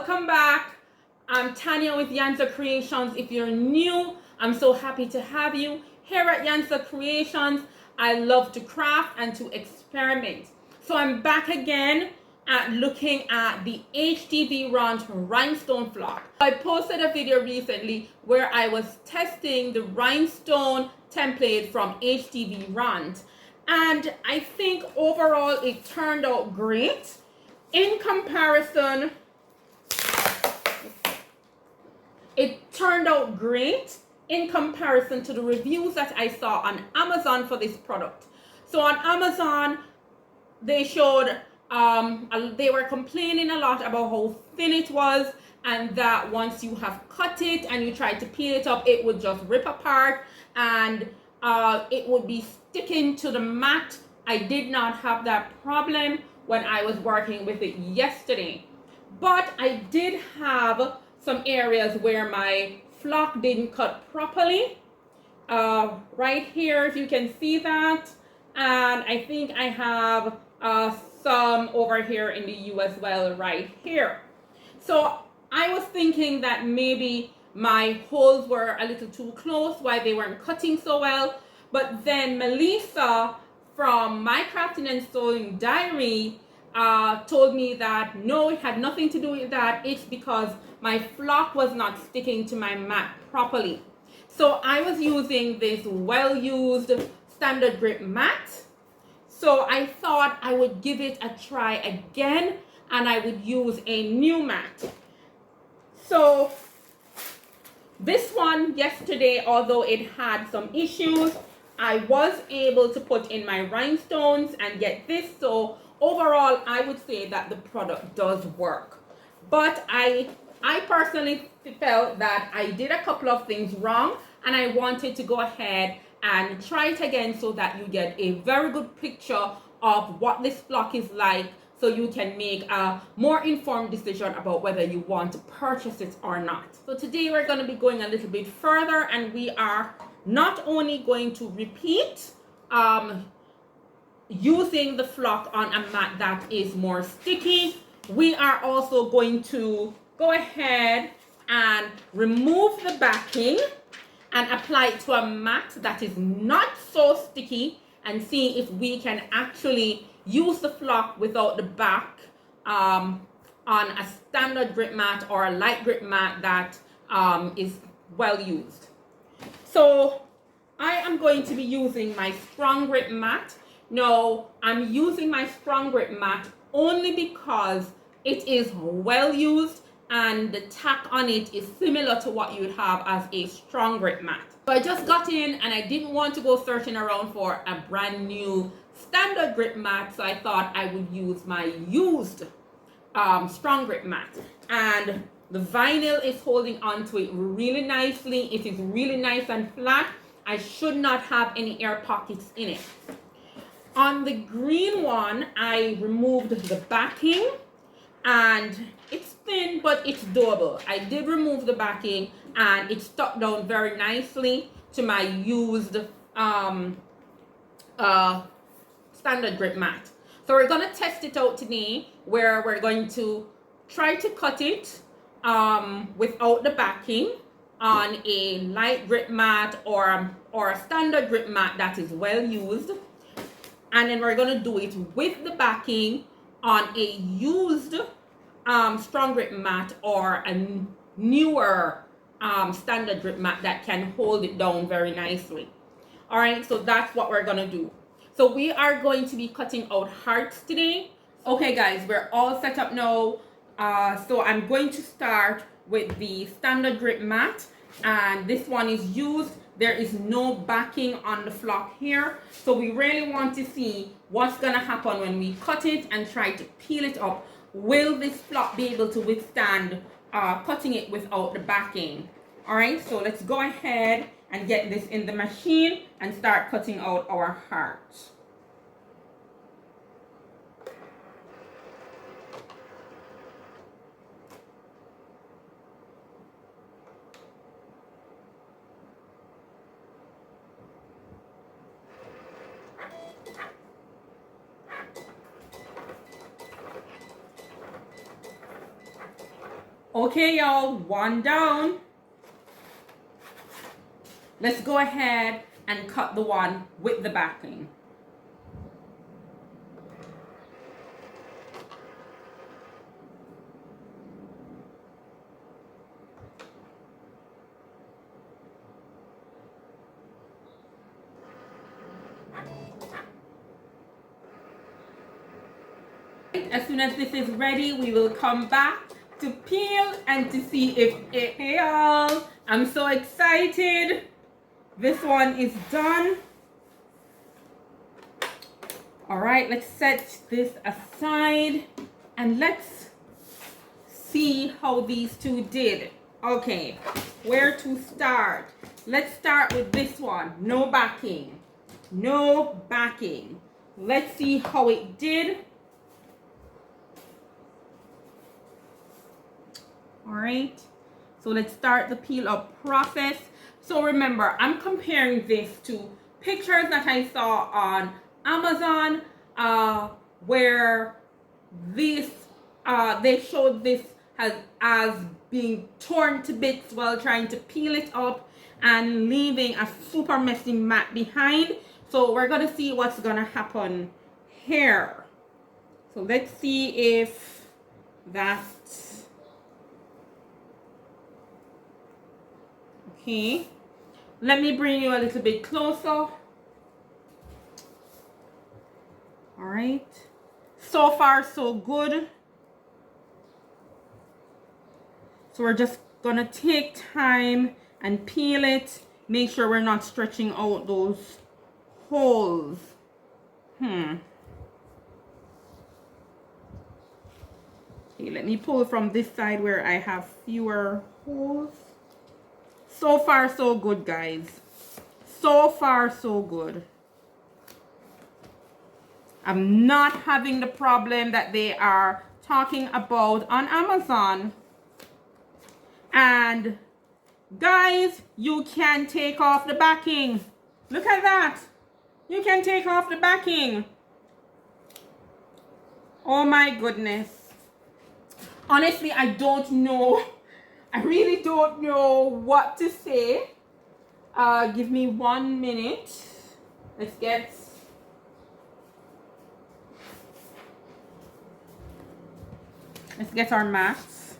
Welcome back. I'm Tanya with Yanxa Creations. If you're new, I'm so happy to have you. Here at Yanxa Creations, I love to craft and to experiment. So I'm back again at looking at the HTVRont Rhinestone flock. I posted a video recently where I was testing the rhinestone template from HTVRont, and I think overall it turned out great. In comparison, it turned out great in comparison to the reviews that I saw on Amazon for this product. So on Amazon, they showed, they were complaining a lot about how thin it was, and that once you have cut it and you try to peel it up, it would just rip apart and it would be sticking to the mat. I did not have that problem when I was working with it yesterday, but I did have some areas where my flock didn't cut properly. Right here, if you can see that, and I think I have some over here in the U as well, right here. So I was thinking that maybe my holes were a little too close, why they weren't cutting so well. But then Melissa from My Crafting and Sewing Diary told me that no, it had nothing to do with that. It's because my flock was not sticking to my mat properly. So I was using this well-used standard grip mat. So I thought I would give it a try again, and I would use a new mat. So this one yesterday, although it had some issues, I was able to put in my rhinestones and get this. So overall, I would say that the product does work. But I personally felt that I did a couple of things wrong, and I wanted to go ahead and try it again so that you get a very good picture of what this flock is like, so you can make a more informed decision about whether you want to purchase it or not. So today we're going to be going a little bit further, and we are not only going to repeat using the flock on a mat that is more sticky, we are also going to go ahead and remove the backing and apply it to a mat that is not so sticky, and see if we can actually use the flock without the back on a standard grip mat or a light grip mat that is well used. So I am going to be using my strong grip mat. Now I'm using my strong grip mat only because it is well used and the tack on it is similar to what you would have as a strong grip mat. So I just got in and I didn't want to go searching around for a brand new standard grip mat, so I thought I would use my used strong grip mat. And the vinyl is holding onto it really nicely. It is really nice and flat. I should not have any air pockets in it. On the green one, I removed the backing, and it's thin, but it's doable. I did remove the backing, and it stuck down very nicely to my used standard grip mat. So we're going to test it out today, where we're going to try to cut it without the backing on a light grip mat or a standard grip mat that is well used. And then we're going to do it with the backing on a used strong grip mat or a newer standard grip mat that can hold it down very nicely. All right, so that's what we're going to do. So we are going to be cutting out hearts today. Okay guys, we're all set up now. So I'm going to start with the standard grip mat, and this one is used. There is no backing on the flock here, so we really want to see what's gonna happen when we cut it and try to peel it up. Will this flock be able to withstand cutting it without the backing? All right, so let's go ahead and get this in the machine and start cutting out our hearts. Okay, y'all, one down. Let's go ahead and cut the one with the backing. As soon as this is ready, we will come back to peel and to see if it, hey y'all, I'm so excited. This one is done. All right, let's set this aside and let's see how these two did. Okay, where to start? Let's start with this one. No backing. No backing. Let's see how it did. All right, so let's start the peel up process. So remember, I'm comparing this to pictures that I saw on Amazon, where this they showed this as being torn to bits while trying to peel it up and leaving a super messy mat behind. So we're gonna see what's gonna happen here. So let's see if that. Okay, let me bring you a little bit closer. All right, so far so good. So we're just gonna take time and peel it. Make sure we're not stretching out those holes. Okay, let me pull from this side where I have fewer holes. So far so good, guys. So far so good. I'm not having the problem that they are talking about on Amazon. And guys, you can take off the backing. Look at that. You can take off the backing. Oh my goodness. Honestly, I don't know. I really don't know what to say. Give me 1 minute. Let's get our mats.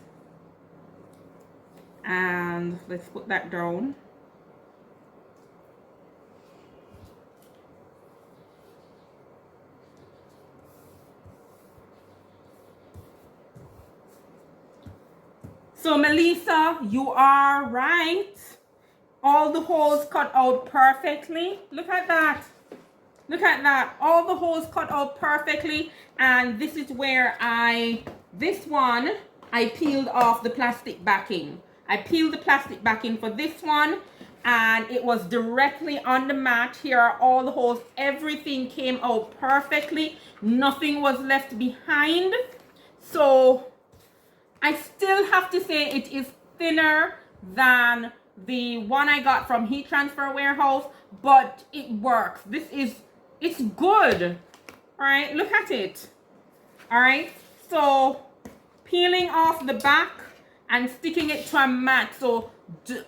And let's put that down. So Melissa, you are right. All the holes cut out perfectly. Look at that. Look at that. All the holes cut out perfectly. And this is where this one, I peeled off the plastic backing. I peeled the plastic backing for this one. And it was directly on the mat. Here are all the holes. Everything came out perfectly. Nothing was left behind. So I still have to say it is thinner than the one I got from Heat Transfer Warehouse, but it works. It's good. All right, look at it. All right, so peeling off the back and sticking it to a mat. So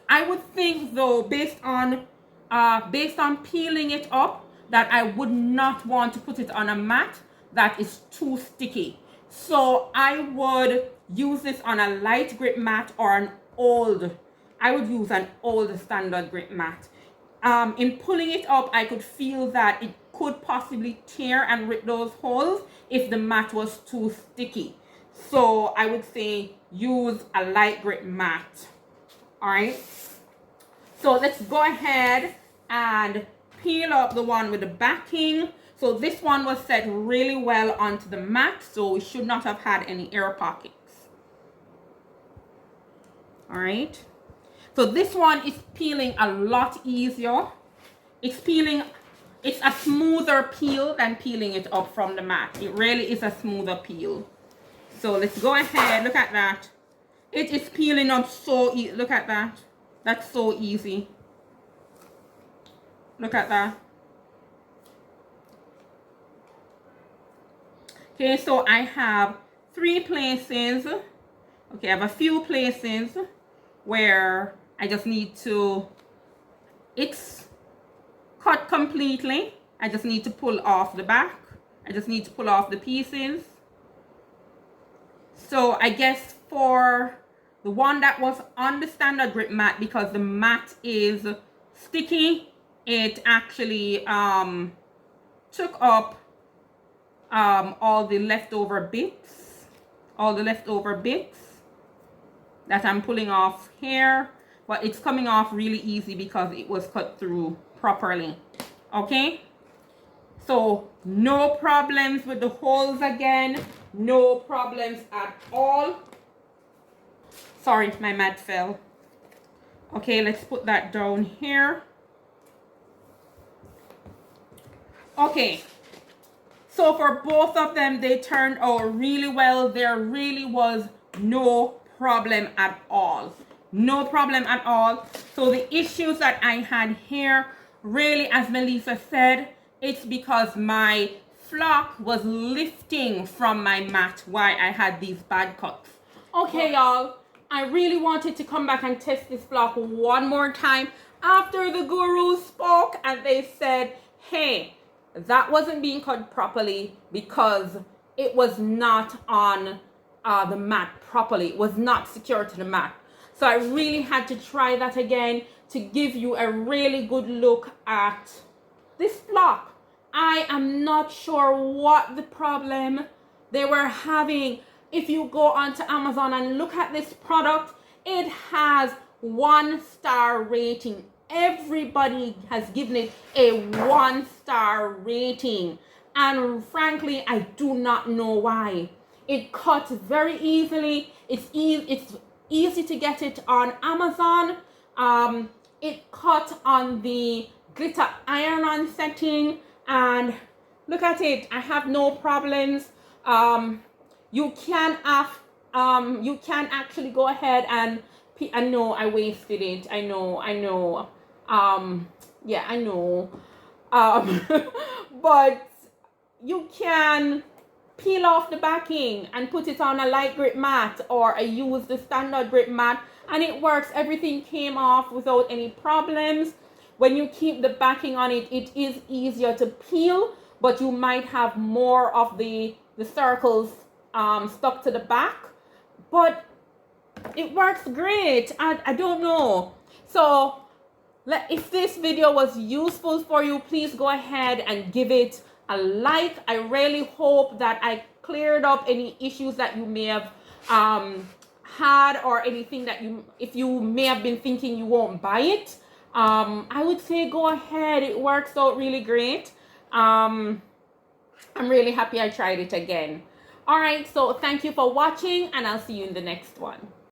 I would think though, based on peeling it up, that I would not want to put it on a mat that is too sticky. So I would use this on a light grip mat or I would use an old standard grip mat. In pulling it up, I could feel that it could possibly tear and rip those holes if the mat was too sticky. So I would say use a light grip mat. All right. So let's go ahead and peel up the one with the backing. So this one was set really well onto the mat, so we should not have had any air pockets. All right. So this one is peeling a lot easier. It's a smoother peel than peeling it up from the mat. It really is a smoother peel. So let's go ahead, look at that. It is peeling up so easy. Look at that. That's so easy. Look at that. Okay, so I have 3 places Okay, I have a few places where I just need to, it's cut completely. I just need to pull off the back. I just need to pull off the pieces. So I guess for the one that was on the standard grip mat, because the mat is sticky, it actually took up all the leftover bits that I'm pulling off here, but it's coming off really easy because it was cut through properly. Okay, so no problems with the holes again, no problems at all. Sorry, my mat fell. Okay, let's put that down here. Okay, so for both of them, they turned out really well. There really was no problem at all. No problem at all. So the issues that I had here, really, as Melissa said, it's because my flock was lifting from my mat while I had these bad cuts. Okay, y'all, I really wanted to come back and test this flock one more time after the guru spoke and they said, hey, that wasn't being cut properly because it was not on the mat properly. It was not secure to the mat. So I really had to try that again to give you a really good look at this flock. I am not sure what the problem they were having. If you go onto Amazon and look at this product, it has 1-star rating. Everybody has given it a 1-star rating, and frankly I do not know why. It cuts very easily. It's easy to get it on Amazon. It cut on the glitter iron-on setting, and look at it. I have no problems. You can actually go ahead and I know I wasted it. I know. Yeah, I know. But you can peel off the backing and put it on a light grip mat, or I use the standard grip mat, and it works. Everything came off without any problems. When you keep the backing on it, it is easier to peel, but you might have more of the circles stuck to the back. But it works great. I don't know. So if this video was useful for you, please go ahead and give it a like. I really hope that I cleared up any issues that you may have had, or anything that if you may have been thinking you won't buy it. I would say go ahead. It works out really great. I'm really happy I tried it again. All right, so thank you for watching, and I'll see you in the next one.